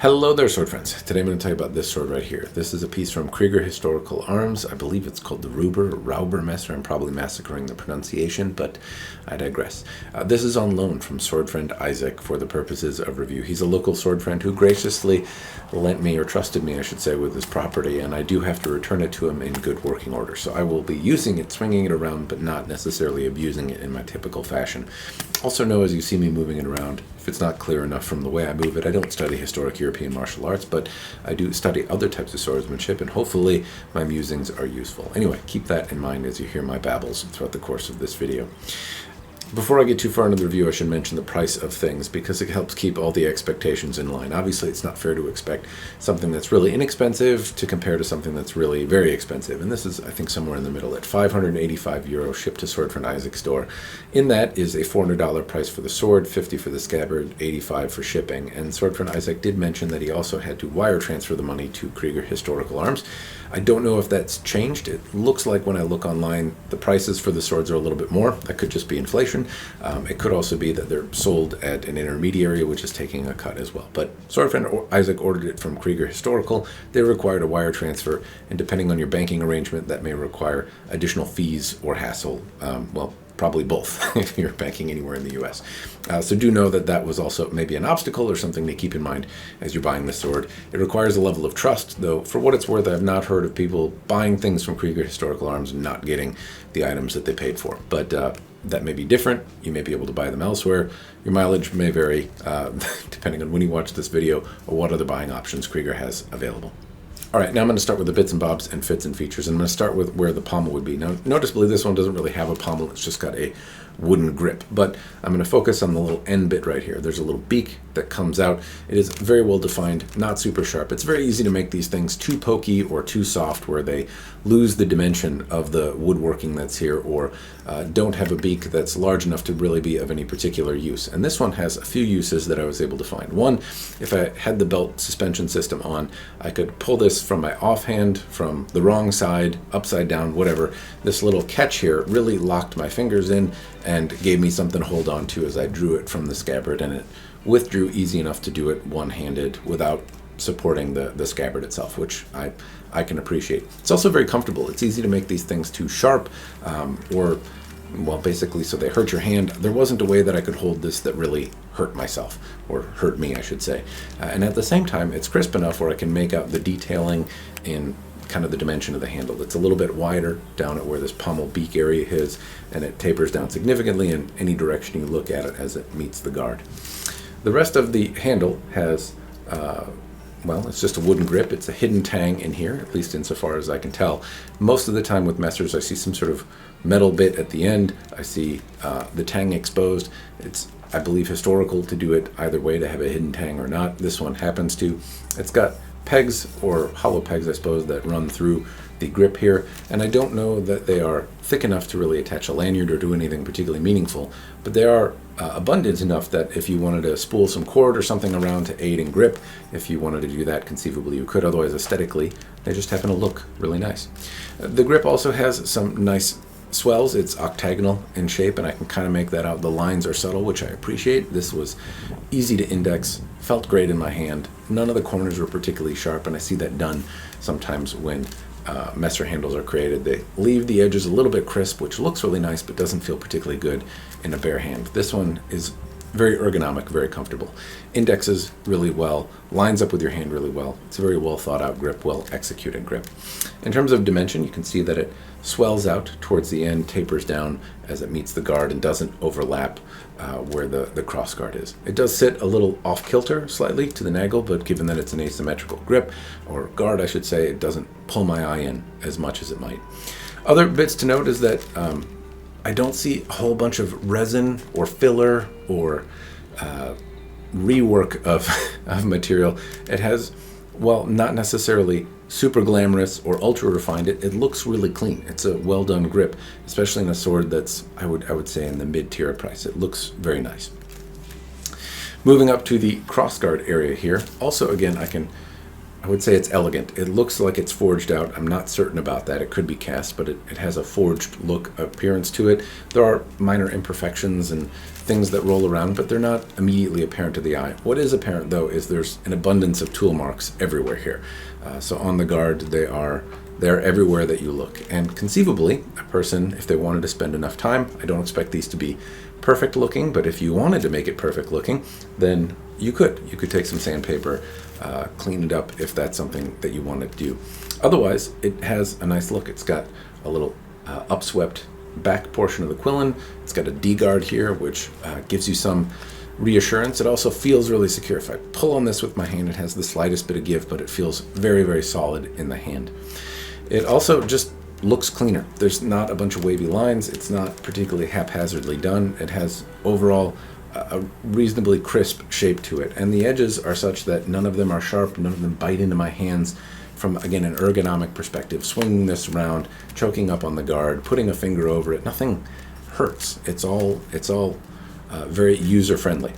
Hello there, sword friends. Today I'm going to tell you about this sword right here. This is a piece from Krieger Historical Arms. I believe it's called the Rauber Messer. I'm probably massacring the pronunciation, but I digress. This is on loan from sword friend Isaac for the purposes of review. He's a local sword friend who graciously lent me, or trusted me, I should say, with his property, and I do have to return it to him in good working order. So I will be using it, swinging it around, but not necessarily abusing it in my typical fashion. Also know, as you see me moving it around, if it's not clear enough from the way I move it, I don't study historic European martial arts, but I do study other types of swordsmanship, and hopefully my musings are useful. Anyway, keep that in mind as you hear my babbles throughout the course of this video. Before I get too far into the review, I should mention the price of things, because it helps keep all the expectations in line. Obviously, it's not fair to expect something that's really inexpensive to compare to something that's really very expensive. And this is, I think, somewhere in the middle at €585 shipped to Sword Friend Isaac's store. In that is a $400 price for the sword, $50 for the scabbard, $85 for shipping. And Sword Friend Isaac did mention that he also had to wire transfer the money to Krieger Historical Arms. I don't know if that's changed. It looks like when I look online, the prices for the swords are a little bit more. That could just be inflation. It could also be that they're sold at an intermediary, which is taking a cut as well. But Sword Friend Isaac ordered it from Krieger Historical. They required a wire transfer, and depending on your banking arrangement, that may require additional fees or hassle. Well, probably both if you're banking anywhere in the US. So do know that that was also maybe an obstacle or something to keep in mind as you're buying the sword. It requires a level of trust, though for what it's worth, I've not heard of people buying things from Krieger Historical Arms and not getting the items that they paid for. But that may be different. You may be able to buy them elsewhere. Your mileage may vary depending on when you watch this video or what other buying options Krieger has available. All right, now I'm going to start with the bits and bobs and fits and features. I'm going to start with where the pommel would be. Now, noticeably, this one doesn't really have a pommel. It's just got a wooden grip. But I'm going to focus on the little end bit right here. There's a little beak that comes out. It is very well defined, not super sharp. It's very easy to make these things too pokey or too soft where they lose the dimension of the woodworking that's here, or don't have a beak that's large enough to really be of any particular use. And this one has a few uses that I was able to find. One, if I had the belt suspension system on, I could pull this from my offhand, from the wrong side, upside down, whatever. This little catch here really locked my fingers in and gave me something to hold on to as I drew it from the scabbard, and it withdrew easy enough to do it one-handed without supporting the scabbard itself, which I can appreciate. It's also very comfortable. It's easy to make these things too sharp or, well, basically so they hurt your hand. There wasn't a way that I could hold this that really hurt myself, or hurt me, I should say. And at the same time, it's crisp enough where I can make out the detailing in kind of the dimension of the handle. It's a little bit wider down at where this pommel beak area is, and it tapers down significantly in any direction you look at it as it meets the guard. The rest of the handle has, well, it's just a wooden grip. It's a hidden tang in here, at least insofar as I can tell. Most of the time with messers, I see some sort of metal bit at the end. I see the tang exposed. It's, I believe, historical to do it either way, to have a hidden tang or not. This one happens to. It's got pegs, or hollow pegs, I suppose, that run through the grip here, and I don't know that they are thick enough to really attach a lanyard or do anything particularly meaningful, but they are abundant enough that if you wanted to spool some cord or something around to aid in grip, if you wanted to do that, conceivably you could. Otherwise, aesthetically, they just happen to look really nice. The grip also has some nice swells. It's octagonal in shape, and I can kind of make that out. The lines are subtle, which I appreciate. This was easy to index, felt great in my hand. None of the corners were particularly sharp, and I see that done sometimes when messer handles are created. They leave the edges a little bit crisp, which looks really nice, but doesn't feel particularly good in a bare hand. This one is very ergonomic, very comfortable. Indexes really well, lines up with your hand really well. It's a very well thought out grip, well executed grip. In terms of dimension, you can see that it swells out towards the end, tapers down as it meets the guard, and doesn't overlap where the cross guard is. It does sit a little off kilter slightly to the nagel, but given that it's an asymmetrical grip, or guard I should say, it doesn't pull my eye in as much as it might. Other bits to note is that I don't see a whole bunch of resin or filler or rework of material. It has, well, not necessarily super glamorous or ultra refined. It looks really clean. It's a well done grip, especially in a sword that's, I would say, in the mid-tier price. It looks very nice. Moving up to the crossguard area here. Also, again, I can I would say it's elegant. It looks like it's forged out. I'm not certain about that. It could be cast, but it has a forged look appearance to it. There are minor imperfections and things that roll around, but they're not immediately apparent to the eye. What is apparent, though, is there's an abundance of tool marks everywhere here. So on the guard, they're everywhere that you look. And conceivably, a person, if they wanted to spend enough time, I don't expect these to be perfect looking, but if you wanted to make it perfect looking, then you could. You could take some sandpaper, clean it up if that's something that you wanted to do. Otherwise, it has a nice look. It's got a little upswept back portion of the quillen. It's got a D-guard here, which gives you some reassurance. It also feels really secure. If I pull on this with my hand, it has the slightest bit of give, but it feels very, very solid in the hand. It also just looks cleaner. There's not a bunch of wavy lines. It's not particularly haphazardly done. It has overall a reasonably crisp shape to it. And the edges are such that none of them are sharp, none of them bite into my hands from, again, an ergonomic perspective. Swinging this around, choking up on the guard, putting a finger over it, nothing hurts. It's all very user-friendly.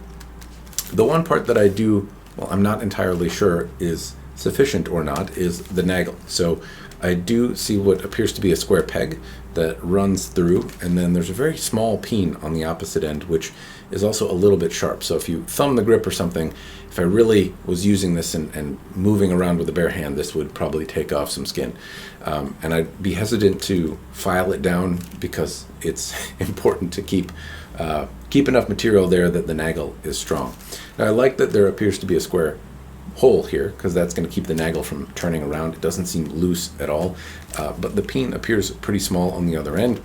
The one part that I'm not entirely sure is sufficient or not is the nagel. So I do see what appears to be a square peg that runs through, and then there's a very small peen on the opposite end, which is also a little bit sharp. So if you thumb the grip or something, if I really was using this and moving around with a bare hand, this would probably take off some skin. And I'd be hesitant to file it down because it's important to keep enough material there that the nagel is strong. Now, I like that there appears to be a square hole here, because that's going to keep the nagel from turning around. It doesn't seem loose at all, but the peen appears pretty small on the other end.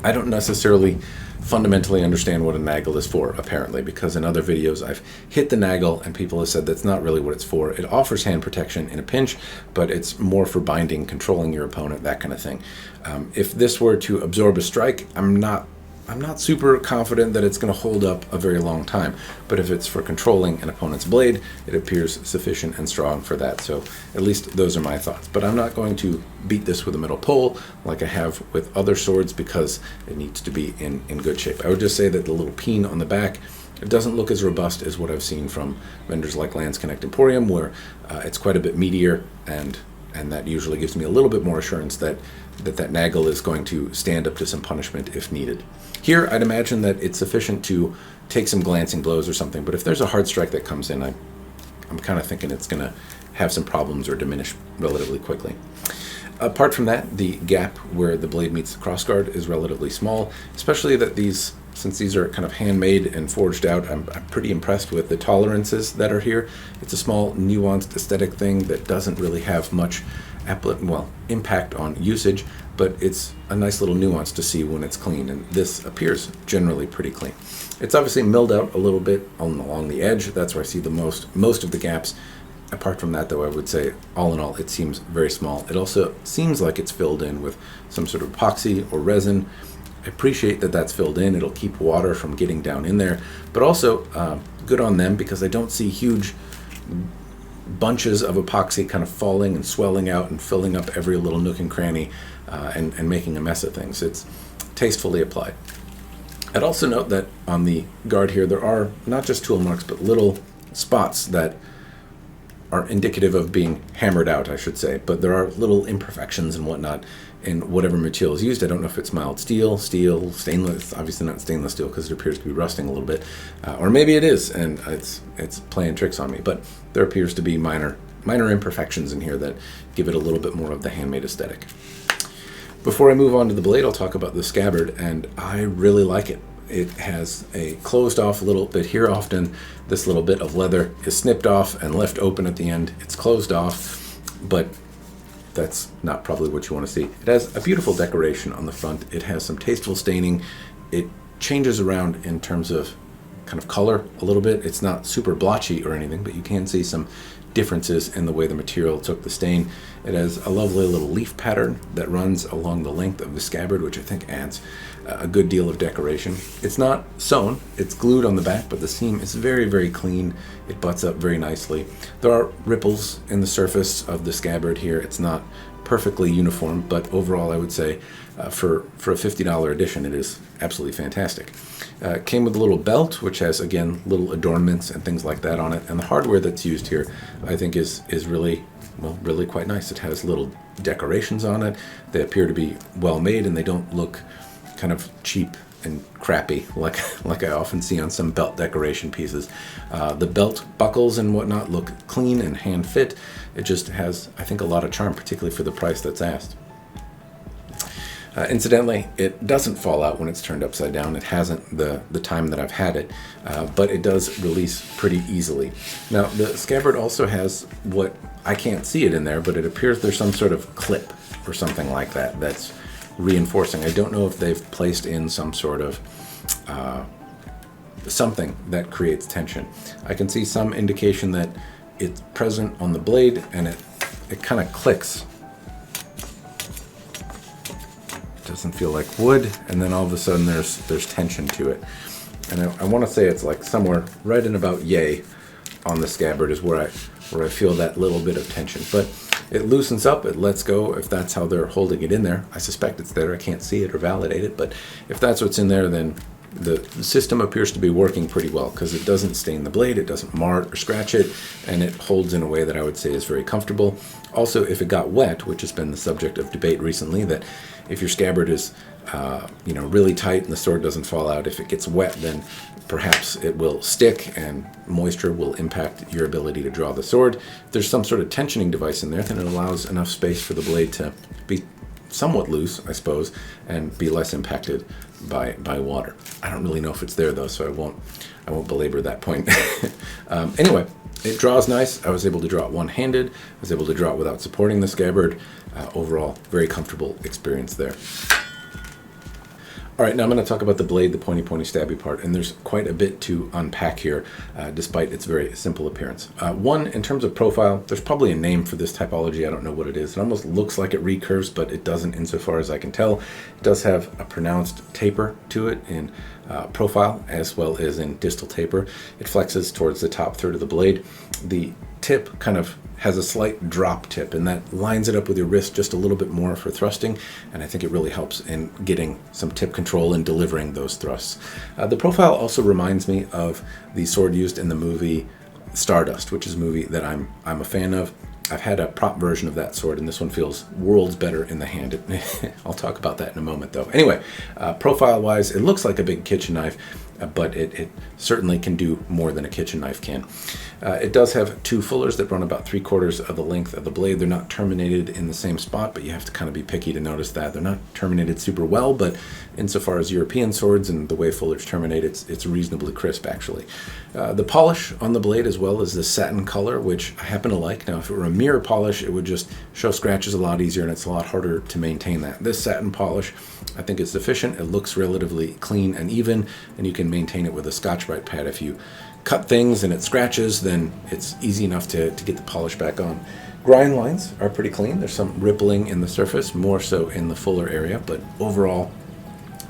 I don't necessarily fundamentally understand what a nagel is for, apparently, because in other videos I've hit the nagel and people have said that's not really what it's for. It offers hand protection in a pinch, but it's more for binding, controlling your opponent, that kind of thing. If this were to absorb a strike, I'm not super confident that it's going to hold up a very long time, but if it's for controlling an opponent's blade, it appears sufficient and strong for that. So at least those are my thoughts. But I'm not going to beat this with a metal pole like I have with other swords because it needs to be in good shape. I would just say that the little peen on the back, it doesn't look as robust as what I've seen from vendors like Lance Connect Emporium, where it's quite a bit meatier, and that usually gives me a little bit more assurance that nagel is going to stand up to some punishment if needed. Here, I'd imagine that it's sufficient to take some glancing blows or something, but if there's a hard strike that comes in, I'm kind of thinking it's going to have some problems or diminish relatively quickly. Apart from that, the gap where the blade meets the crossguard is relatively small, especially that since these are kind of handmade and forged out, I'm pretty impressed with the tolerances that are here. It's a small, nuanced aesthetic thing that doesn't really have much impact on usage, but it's a nice little nuance to see when it's clean, and this appears generally pretty clean. It's obviously milled out a little bit along the edge. That's where I see the most of the gaps. Apart from that, though, I would say all in all, it seems very small. It also seems like it's filled in with some sort of epoxy or resin. I appreciate that that's filled in. It'll keep water from getting down in there, but also good on them, because I don't see huge bunches of epoxy kind of falling and swelling out and filling up every little nook and cranny and making a mess of things. It's tastefully applied. I'd also note that on the guard here, there are not just tool marks, but little spots that are indicative of being hammered out, I should say, but there are little imperfections and whatnot in whatever material is used. I don't know if it's mild steel, stainless, obviously not stainless steel because it appears to be rusting a little bit, or maybe it is and it's playing tricks on me, but there appears to be minor imperfections in here that give it a little bit more of the handmade aesthetic. Before I move on to the blade, I'll talk about the scabbard, and I really like it. It has a closed off little bit here. Often this little bit of leather is snipped off and left open at the end. It's closed off, but that's not probably what you want to see. It has a beautiful decoration on the front. It has some tasteful staining. It changes around in terms of kind of color a little bit. It's not super blotchy or anything, but you can see some differences in the way the material took the stain. It has a lovely little leaf pattern that runs along the length of the scabbard, which I think adds a good deal of decoration. It's not sewn, it's glued on the back, but the seam is very, very clean. It butts up very nicely. There are ripples in the surface of the scabbard here. It's not perfectly uniform, but overall I would say for a $50 edition it is absolutely fantastic. It came with a little belt, which has, again, little adornments and things like that on it, and the hardware that's used here I think is really, well, really quite nice. It has little decorations on it. They appear to be well made, and they don't look kind of cheap and crappy like I often see on some belt decoration pieces. The belt buckles and whatnot look clean and hand fit. It just has, I think, a lot of charm, particularly for the price that's asked. Incidentally, it doesn't fall out when it's turned upside down. It hasn't the time that I've had it, but it does release pretty easily. Now, the scabbard also has what, I can't see it in there, but it appears there's some sort of clip or something like that that's reinforcing. I don't know if they've placed in some sort of something that creates tension. I can see some indication that it's present on the blade, and it kind of clicks. Doesn't feel like wood, and then all of a sudden there's tension to it, and I want to say it's like somewhere right in about yay on the scabbard is where I feel that little bit of tension, but it loosens up, it lets go if that's how they're holding it in there. I suspect it's there. I can't see it or validate it, but if that's what's in there, then the system appears to be working pretty well, because it doesn't stain the blade, it doesn't mar it or scratch it, and it holds in a way that I would say is very comfortable. Also, if it got wet, which has been the subject of debate recently, that if your scabbard is really tight and the sword doesn't fall out, if it gets wet, then perhaps it will stick and moisture will impact your ability to draw the sword. If there's some sort of tensioning device in there, then it allows enough space for the blade to be somewhat loose, I suppose, and be less impacted by water. I don't really know if it's there though, so I won't belabor that point. Anyway, it draws nice. I was able to draw it one-handed. I was able to draw it without supporting the scabbard. Overall, very comfortable experience there. All right, now I'm going to talk about the blade, the pointy stabby part, and there's quite a bit to unpack here, despite its very simple appearance. One, in terms of profile, there's probably a name for this typology. I don't know what it is. It almost looks like it recurves, but it doesn't insofar as I can tell. It does have a pronounced taper to it in profile as well as in distal taper. It flexes towards the top third of the blade. The tip kind of has a slight drop tip, and that lines it up with your wrist just a little bit more for thrusting, and I think it really helps in getting some tip control and delivering those thrusts. The profile also reminds me of the sword used in the movie Stardust, which is a movie that I'm a fan of. I've had a prop version of that sword, and this one feels worlds better in the hand. I'll talk about that in a moment, though. Anyway, profile-wise, it looks like a big kitchen knife, but it certainly can do more than a kitchen knife can. It does have two fullers that run about 3/4 of the length of the blade. They're not terminated in the same spot, but you have to kind of be picky to notice that. They're not terminated super well, but insofar as European swords and the way fullers terminate, it's reasonably crisp, actually. The polish on the blade, as well as the satin color, which I happen to like. Now, if it were a mirror polish, it would just show scratches a lot easier, and it's a lot harder to maintain that. This satin polish, I think, is sufficient. It looks relatively clean and even, and you can maintain it with a Scotch-Brite pad. If you cut things and it scratches, then it's easy enough to get the polish back on. Grind lines are pretty clean. There's some rippling in the surface, more so in the fuller area, but overall,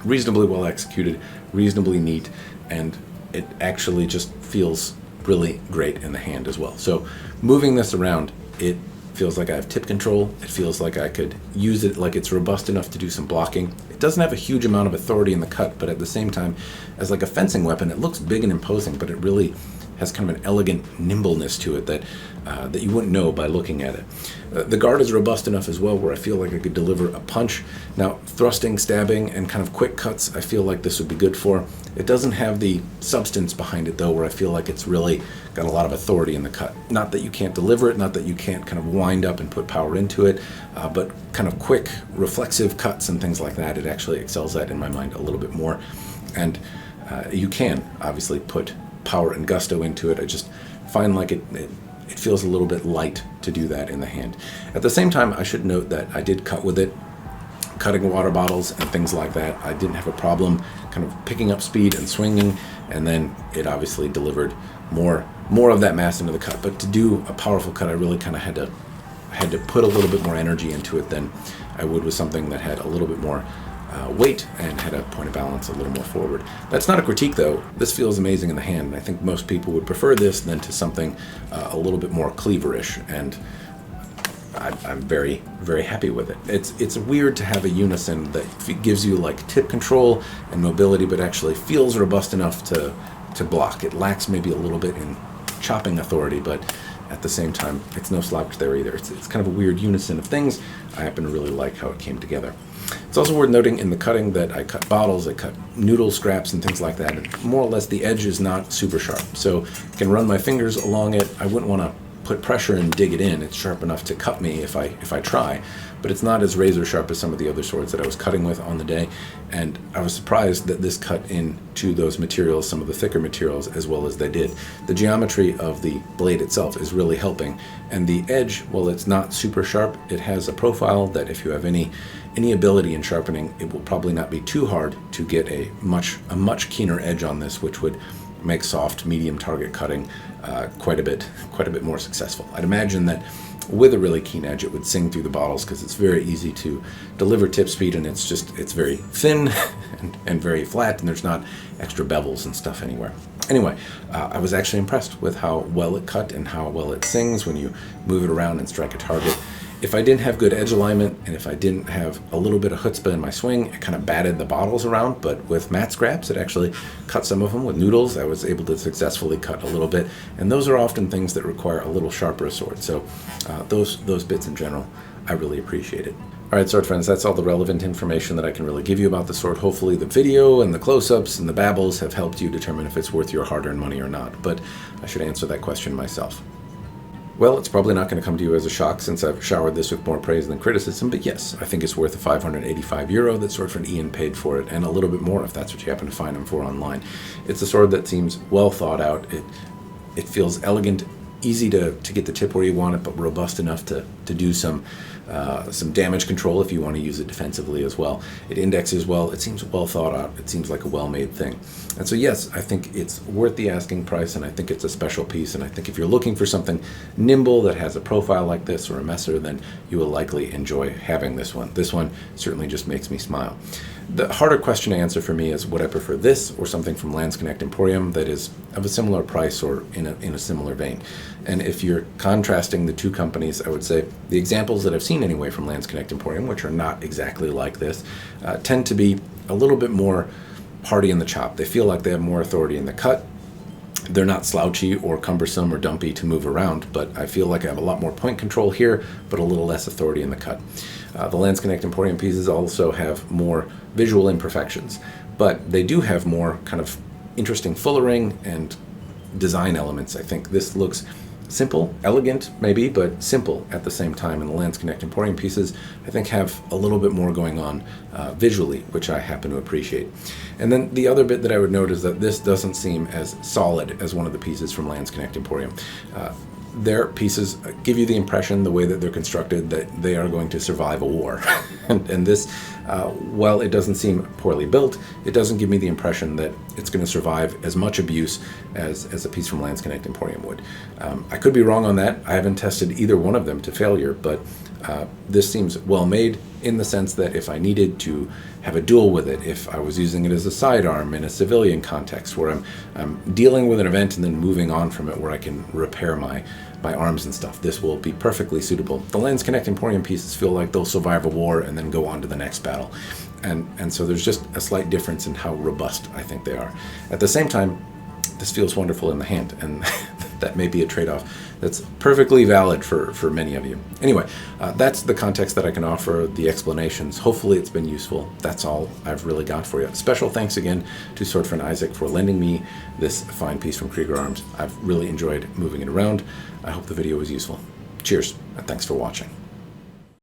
reasonably well executed, reasonably neat, and it actually just feels really great in the hand as well. So moving this around, it feels like I have tip control. It feels like I could use it, like it's robust enough to do some blocking. It doesn't have a huge amount of authority in the cut, but at the same time, as like a fencing weapon, it looks big and imposing, but it really has kind of an elegant nimbleness to it that you wouldn't know by looking at it. The guard is robust enough as well, where I feel like I could deliver a punch. Now, thrusting, stabbing, and kind of quick cuts, I feel like this would be good for. It doesn't have the substance behind it, though, where I feel like it's really got a lot of authority in the cut. Not that you can't deliver it, not that you can't kind of wind up and put power into it, but kind of quick, reflexive cuts and things like that, it actually excels at, in my mind, a little bit more. And you can, obviously, put power and gusto into it. I just find like it feels a little bit light to do that in the hand. At the same time, I should note that I did cut with it, cutting water bottles and things like that. I didn't have a problem kind of picking up speed and swinging, and then it obviously delivered more of that mass into the cut. But to do a powerful cut, I really kind of had to put a little bit more energy into it than I would with something that had a little bit more weight and had a point of balance a little more forward. That's not a critique, though. This feels amazing in the hand, and I think most people would prefer this than to something a little bit more cleaverish. And I'm very, very happy with it. It's weird to have a unison that gives you like tip control and mobility, but actually feels robust enough to block. It lacks maybe a little bit in chopping authority, but at the same time, it's no slouch there either. It's kind of a weird unison of things. I happen to really like how it came together. It's also worth noting in the cutting that I cut bottles, I cut noodle scraps and things like that, and more or less the edge is not super sharp. So I can run my fingers along it. I wouldn't want to put pressure and dig it in. It's sharp enough to cut me if I try, but it's not as razor sharp as some of the other swords that I was cutting with on the day. And I was surprised that this cut into those materials, some of the thicker materials, as well as they did. The geometry of the blade itself is really helping, and the edge, while it's not super sharp, it has a profile that if you have any ability in sharpening, it will probably not be too hard to get a much keener edge on this, which would make soft, medium target cutting quite a bit more successful. I'd imagine that with a really keen edge, it would sing through the bottles because it's very easy to deliver tip speed, and it's very thin and very flat, and there's not extra bevels and stuff anywhere. Anyway, I was actually impressed with how well it cut and how well it sings when you move it around and strike a target. If I didn't have good edge alignment, and if I didn't have a little bit of chutzpah in my swing, it kind of batted the bottles around, but with mat scraps, it actually cut some of them. With noodles, I was able to successfully cut a little bit, and those are often things that require a little sharper a sword. So those bits in general, I really appreciate it. All right, sword friends, that's all the relevant information that I can really give you about the sword. Hopefully the video and the close-ups and the babbles have helped you determine if it's worth your hard-earned money or not, but I should answer that question myself. Well, it's probably not going to come to you as a shock since I've showered this with more praise than criticism, but yes, I think it's worth the €585 that Swordfriend Ian paid for it, and a little bit more if that's what you happen to find them for online. It's a sword that seems well thought out. It feels elegant, easy to get the tip where you want it, but robust enough to do some damage control if you want to use it defensively as well. It indexes well. It seems well thought out. It seems like a well-made thing. And so yes, I think it's worth the asking price, and I think it's a special piece, and I think if you're looking for something nimble that has a profile like this or a messer, then you will likely enjoy having this one. This one certainly just makes me smile. The harder question to answer for me is would I prefer this or something from Landsknecht Emporium that is of a similar price or in a similar vein. And if you're contrasting the two companies, I would say the examples that I've seen anyway from Landsknecht Emporium, which are not exactly like this, tend to be a little bit more party in the chop. They feel like they have more authority in the cut. They're not slouchy or cumbersome or dumpy to move around, but I feel like I have a lot more point control here, but a little less authority in the cut. The Landsknecht Emporium pieces also have more visual imperfections, but they do have more kind of interesting fullering and design elements. I think this looks simple, elegant maybe, but simple at the same time. And the Landsknecht Emporium pieces, I think, have a little bit more going on visually, which I happen to appreciate. And then the other bit that I would note is that this doesn't seem as solid as one of the pieces from Landsknecht Emporium. Their pieces give you the impression, the way that they're constructed, that they are going to survive a war. and this, while it doesn't seem poorly built, it doesn't give me the impression that it's going to survive as much abuse as a piece from Landsknecht Emporium would. I could be wrong on that. I haven't tested either one of them to failure, but this seems well made in the sense that if I needed to have a duel with it, if I was using it as a sidearm in a civilian context where I'm dealing with an event and then moving on from it where I can repair my arms and stuff, this will be perfectly suitable. The Landsknecht Emporium pieces feel like they'll survive a war and then go on to the next battle. And so there's just a slight difference in how robust I think they are. At the same time, this feels wonderful in the hand, and that may be a trade-off that's perfectly valid for many of you. Anyway, that's the context that I can offer, the explanations. Hopefully it's been useful. That's all I've really got for you. Special thanks again to Swordfriend Isaac for lending me this fine piece from Krieger Arms. I've really enjoyed moving it around. I hope the video was useful. Cheers, and thanks for watching.